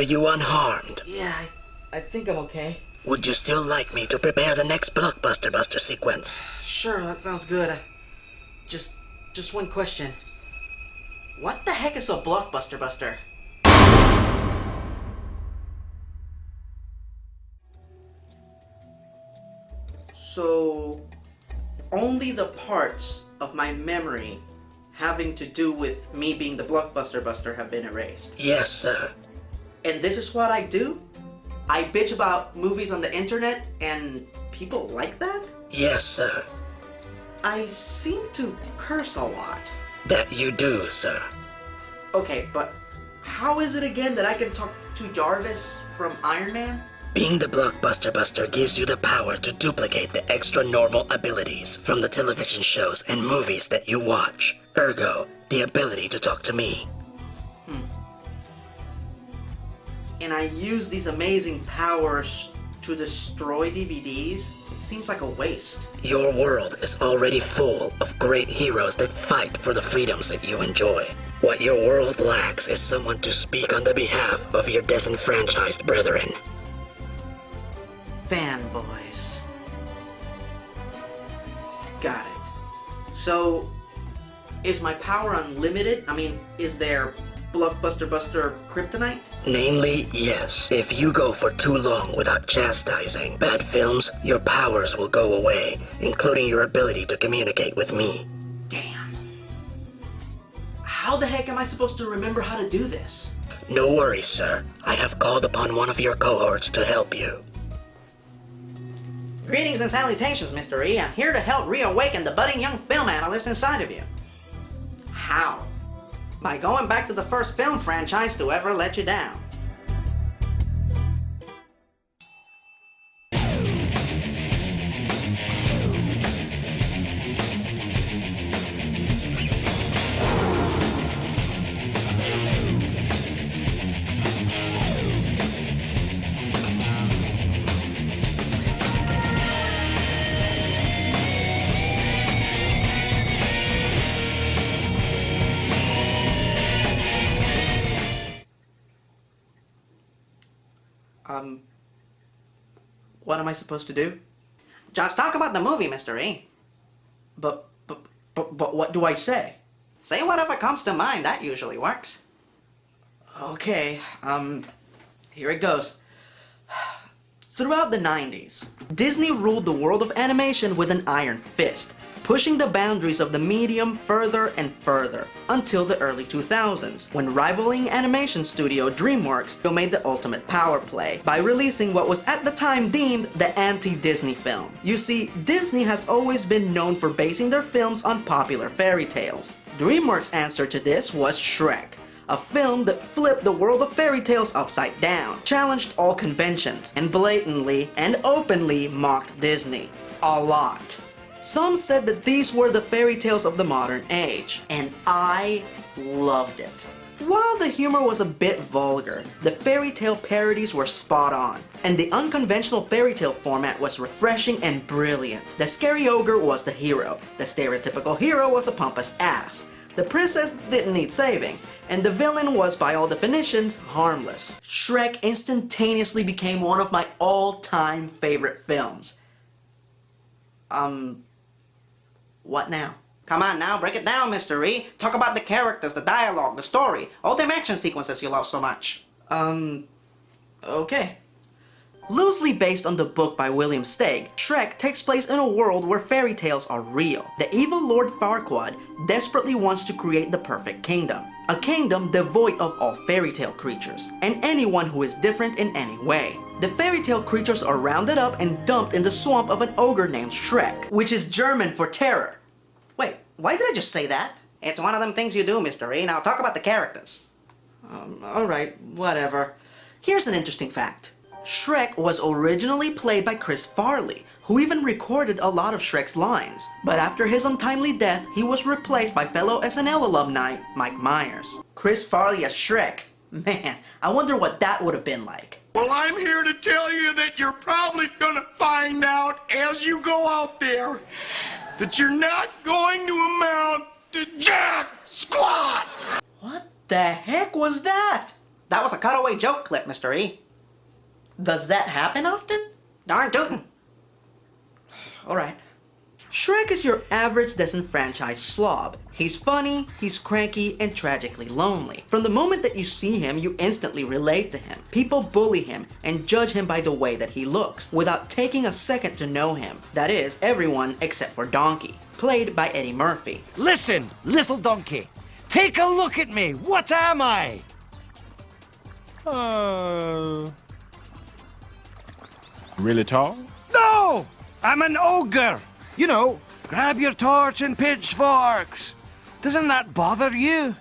Are you unharmed? Yeah, I think I'm okay. Would you still like me to prepare the next Blockbuster Buster sequence? Sure, that sounds good. Just one question. What the heck is a Blockbuster Buster? So, only the parts of my memory having to do with me being the Blockbuster Buster have been erased. Yes, sir. And this is what I do? I bitch about movies on the internet and people like that? Yes, sir. I seem to curse a lot. That you do, sir. Okay, but how is it again that I can talk to Jarvis from Iron Man? Being the Blockbuster Buster gives you the power to duplicate the extra normal abilities from the television shows and movies that you watch. Ergo, the ability to talk to me. And I use these amazing powers to destroy DVDs? It seems like a waste. Your world is already full of great heroes that fight for the freedoms that you enjoy. What your world lacks is someone to speak on the behalf of your disenfranchised brethren. Fanboys. Got it. So, is my power unlimited? I mean, is there Blockbuster Buster kryptonite? Namely, yes. If you go for too long without chastising bad films, your powers will go away, including your ability to communicate with me. Damn. How the heck am I supposed to remember how to do this? No worries, sir. I have called upon one of your cohorts to help you. Greetings and salutations, Mr. E. I'm here to help reawaken the budding young film analyst inside of you. How? By going back to the first film franchise to ever let you down. What am I supposed to do? Just talk about the movie, Mr. E. But what do I say? Say whatever comes to mind, that usually works. Okay, here it goes. Throughout the 90s, Disney ruled the world of animation with an iron fist, pushing the boundaries of the medium further and further, until the early 2000s, when rivaling animation studio DreamWorks made the ultimate power play by releasing what was at the time deemed the anti-Disney film. You see, Disney has always been known for basing their films on popular fairy tales. DreamWorks' answer to this was Shrek, a film that flipped the world of fairy tales upside down, challenged all conventions, and blatantly and openly mocked Disney. A lot. Some said that these were the fairy tales of the modern age, and I loved it. While the humor was a bit vulgar, the fairy tale parodies were spot on, and the unconventional fairy tale format was refreshing and brilliant. The scary ogre was the hero, the stereotypical hero was a pompous ass, the princess didn't need saving, and the villain was by all definitions harmless. Shrek instantaneously became one of my all-time favorite films. What now? Come on now, break it down, Mr. E. Talk about the characters, the dialogue, the story, all them action sequences you love so much. Okay. Loosely based on the book by William Steig, Shrek takes place in a world where fairy tales are real. The evil Lord Farquaad desperately wants to create the perfect kingdom. A kingdom devoid of all fairy tale creatures, and anyone who is different in any way. The fairy tale creatures are rounded up and dumped in the swamp of an ogre named Shrek, which is German for terror. Wait, why did I just say that? It's one of them things you do, Mr. E. Now talk about the characters. Alright, whatever. Here's an interesting fact. Shrek was originally played by Chris Farley, who even recorded a lot of Shrek's lines. But after his untimely death, he was replaced by fellow SNL alumni, Mike Myers. Chris Farley as Shrek. Man, I wonder what that would have been like. Well, I'm here to tell you that you're probably gonna find out as you go out there that you're not going to amount to jack squat! What the heck was that? That was a cutaway joke clip, Mr. E. Does that happen often? Darn tootin'. Alright. Shrek is your average disenfranchised slob. He's funny, he's cranky, and tragically lonely. From the moment that you see him, you instantly relate to him. People bully him and judge him by the way that he looks, without taking a second to know him. That is, everyone except for Donkey, played by Eddie Murphy. Listen, little donkey. Take a look at me. What am I? Really tall? No! I'm an ogre. You know, grab your torch and pitchforks. Doesn't that bother you?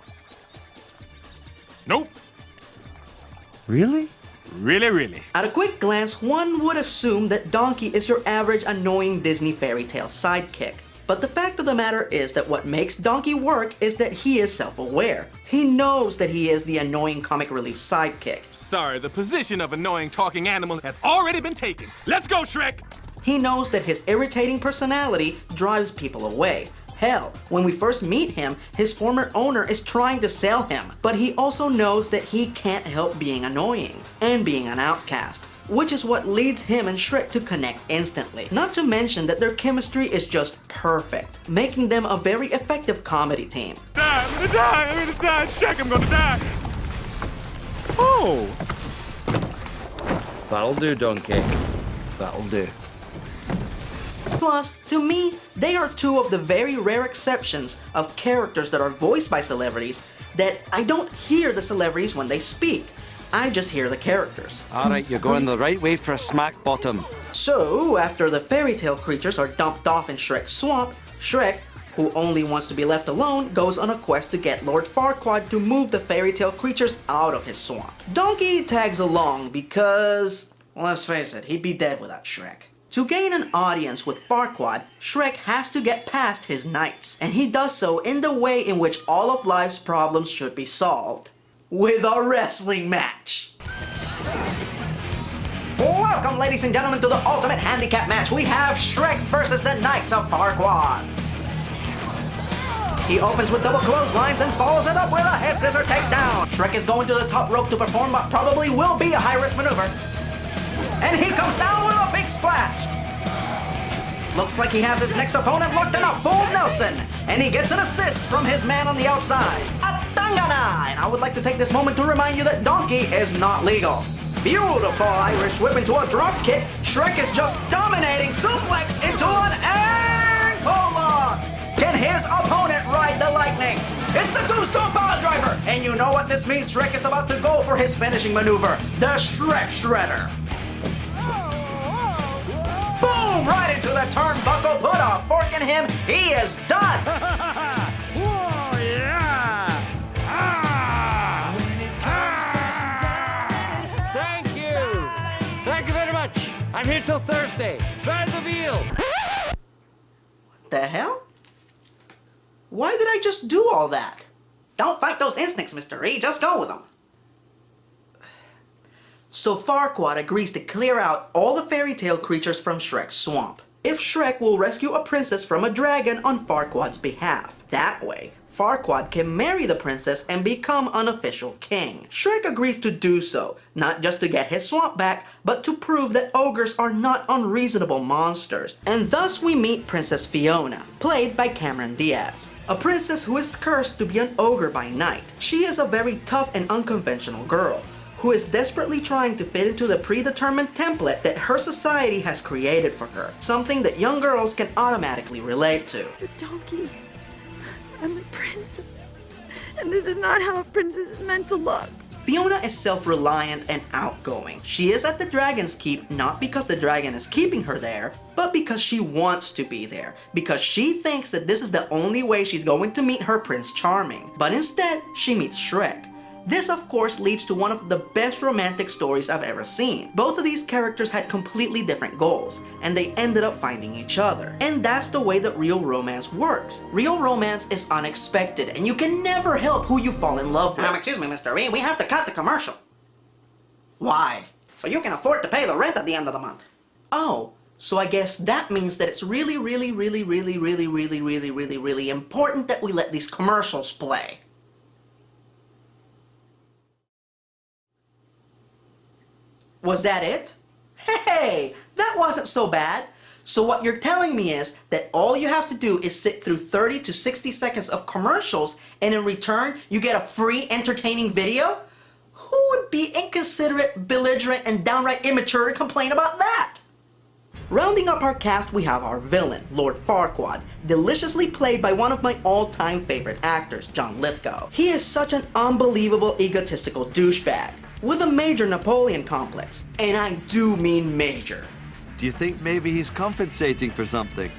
Nope. Really? Really. At a quick glance, one would assume that Donkey is your average annoying Disney fairy tale sidekick. But the fact of the matter is that what makes Donkey work is that he is self-aware. He knows that he is the annoying comic relief sidekick. Sorry, the position of annoying talking animal has already been taken. Let's go, Shrek! He knows that his irritating personality drives people away. Hell, when we first meet him, his former owner is trying to sell him. But he also knows that he can't help being annoying and being an outcast, which is what leads him and Shrek to connect instantly. Not to mention that their chemistry is just perfect, making them a very effective comedy team. I'm gonna die, Shrek, I'm gonna die! Oh! That'll do, donkey. That'll do. Plus, to me, they are two of the very rare exceptions of characters that are voiced by celebrities that I don't hear the celebrities when they speak. I just hear the characters. Alright, you're going the right way for a smack bottom. So, after the fairy tale creatures are dumped off in Shrek's swamp, Shrek, who only wants to be left alone, goes on a quest to get Lord Farquaad to move the fairy tale creatures out of his swamp. Donkey tags along because, let's face it, he'd be dead without Shrek. To gain an audience with Farquaad, Shrek has to get past his knights, and he does so in the way in which all of life's problems should be solved. With a wrestling match! Welcome, ladies and gentlemen, to the ultimate handicap match. We have Shrek versus the Knights of Farquaad. He opens with double clotheslines and follows it up with a head scissor takedown. Shrek is going to the top rope to perform what probably will be a high-risk maneuver. And he comes down with a big splash. Looks like he has his next opponent locked in a full Nelson. And he gets an assist from his man on the outside, a Tangana. And I would like to take this moment to remind you that Donkey is not legal. Beautiful Irish whip into a drop kick. Shrek is just dominating suplex into an ankle lock. Can his opponent ride the lightning? It's the tombstone power driver. And you know what this means. Shrek is about to go for his finishing maneuver, the Shrek Shredder. Boom! Right into the turnbuckle, put a fork in him, he is done! Whoa, yeah! Thank you! Thank you very much! I'm here till Thursday. Try the veal! What the hell? Why did I just do all that? Don't fight those instincts, Mr. E, just go with them. So Farquaad agrees to clear out all the fairy tale creatures from Shrek's swamp, if Shrek will rescue a princess from a dragon on Farquaad's behalf. That way, Farquaad can marry the princess and become unofficial king. Shrek agrees to do so, not just to get his swamp back, but to prove that ogres are not unreasonable monsters. And thus we meet Princess Fiona, played by Cameron Diaz. A princess who is cursed to be an ogre by night. She is a very tough and unconventional girl, who is desperately trying to fit into the predetermined template that her society has created for her, something that young girls can automatically relate to. The donkey. I'm a princess. And this is not how a princess is meant to look. Fiona is self-reliant and outgoing. She is at the Dragon's Keep not because the dragon is keeping her there, but because she wants to be there, because she thinks that this is the only way she's going to meet her Prince Charming. But instead, she meets Shrek. This, of course, leads to one of the best romantic stories I've ever seen. Both of these characters had completely different goals, and they ended up finding each other. And that's the way that real romance works. Real romance is unexpected, and you can never help who you fall in love with. Excuse me, Mr. E, we have to cut the commercial. Why? So you can afford to pay the rent at the end of the month. Oh, so I guess that means that it's really important that we let these commercials play. Was that it? Hey, that wasn't so bad. So what you're telling me is that all you have to do is sit through 30 to 60 seconds of commercials and in return you get a free entertaining video? Who would be inconsiderate, belligerent, and downright immature to complain about that? Rounding up our cast, we have our villain, Lord Farquaad, deliciously played by one of my all-time favorite actors, John Lithgow. He is such an unbelievable egotistical douchebag, with a major Napoleon complex, and I do mean major. Do you think maybe he's compensating for something?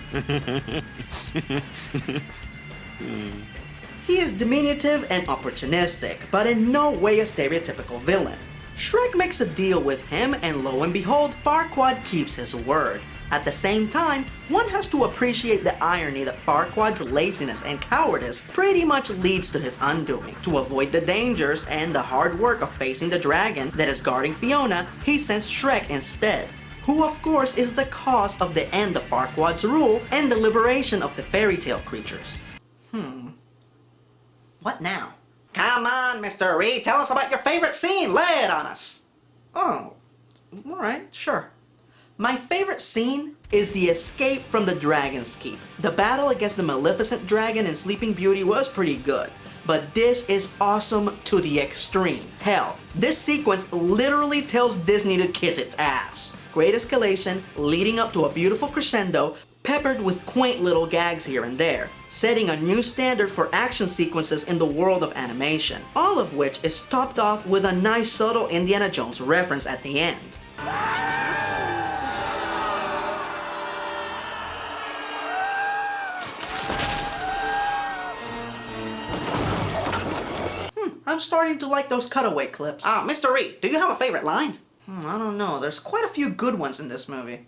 He is diminutive and opportunistic, but in no way a stereotypical villain. Shrek makes a deal with him, and lo and behold, Farquaad keeps his word. At the same time, one has to appreciate the irony that Farquaad's laziness and cowardice pretty much leads to his undoing. To avoid the dangers and the hard work of facing the dragon that is guarding Fiona, he sends Shrek instead, who of course is the cause of the end of Farquaad's rule and the liberation of the fairy tale creatures. What now? Come on, Mr. Reed, tell us about your favorite scene. Lay it on us. Oh, alright, sure. My favorite scene is the escape from the Dragon's Keep. The battle against the Maleficent Dragon in Sleeping Beauty was pretty good, but this is awesome to the extreme. Hell, this sequence literally tells Disney to kiss its ass. Great escalation, leading up to a beautiful crescendo, peppered with quaint little gags here and there, setting a new standard for action sequences in the world of animation, all of which is topped off with a nice subtle Indiana Jones reference at the end. I'm starting to like those cutaway clips. Mr. Reed, do you have a favorite line? I don't know, there's quite a few good ones in this movie.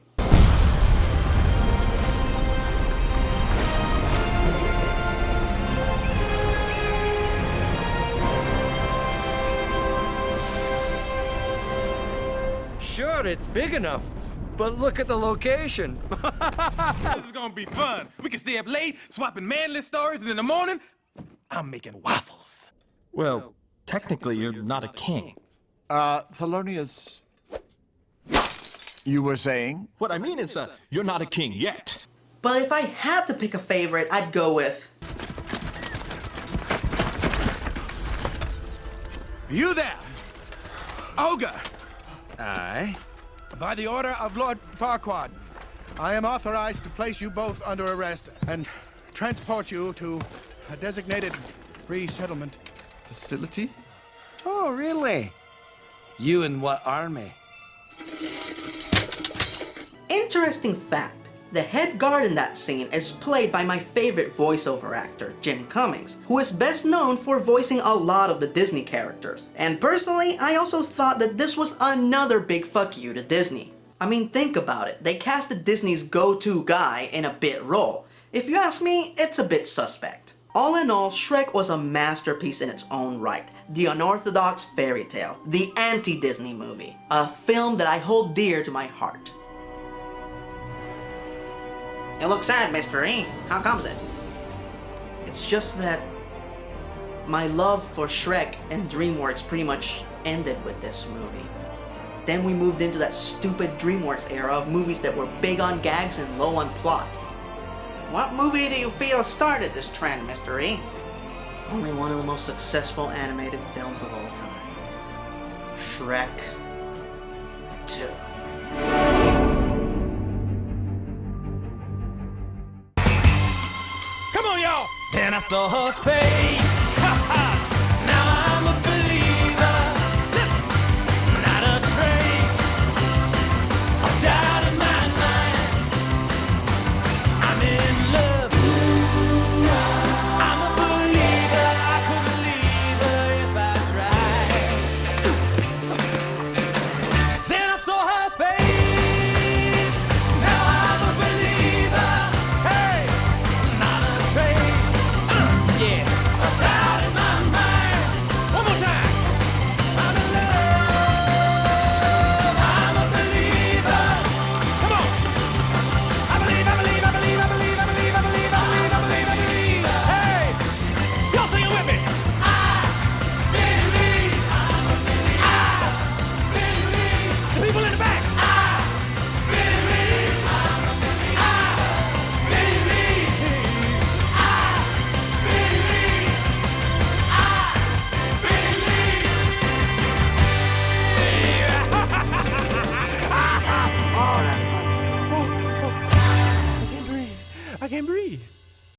Sure, it's big enough, but look at the location. This is gonna be fun. We can stay up late, swapping manly stories, and in the morning, I'm making waffles. Well, technically, you're not a king. Thelonious, you were saying? What I mean is, you're not a king yet. But if I had to pick a favorite, I'd go with... You there, Ogre. Aye? By the order of Lord Farquaad, I am authorized to place you both under arrest and transport you to a designated resettlement facility. Oh, really? You in what army? Interesting fact, the head guard in that scene is played by my favorite voiceover actor, Jim Cummings, who is best known for voicing a lot of the Disney characters. And personally, I also thought that this was another big fuck you to Disney. I mean, think about it, they casted Disney's go-to guy in a bit role. If you ask me, it's a bit suspect. All in all, Shrek was a masterpiece in its own right. The unorthodox fairy tale, the anti-Disney movie, a film that I hold dear to my heart. You look sad, Mr. E. How comes it? It's just that my love for Shrek and DreamWorks pretty much ended with this movie. Then we moved into that stupid DreamWorks era of movies that were big on gags and low on plot. What movie do you feel started this trend, Mr. E? Only one of the most successful animated films of all time. Shrek 2. Come on, y'all! Then I saw her face.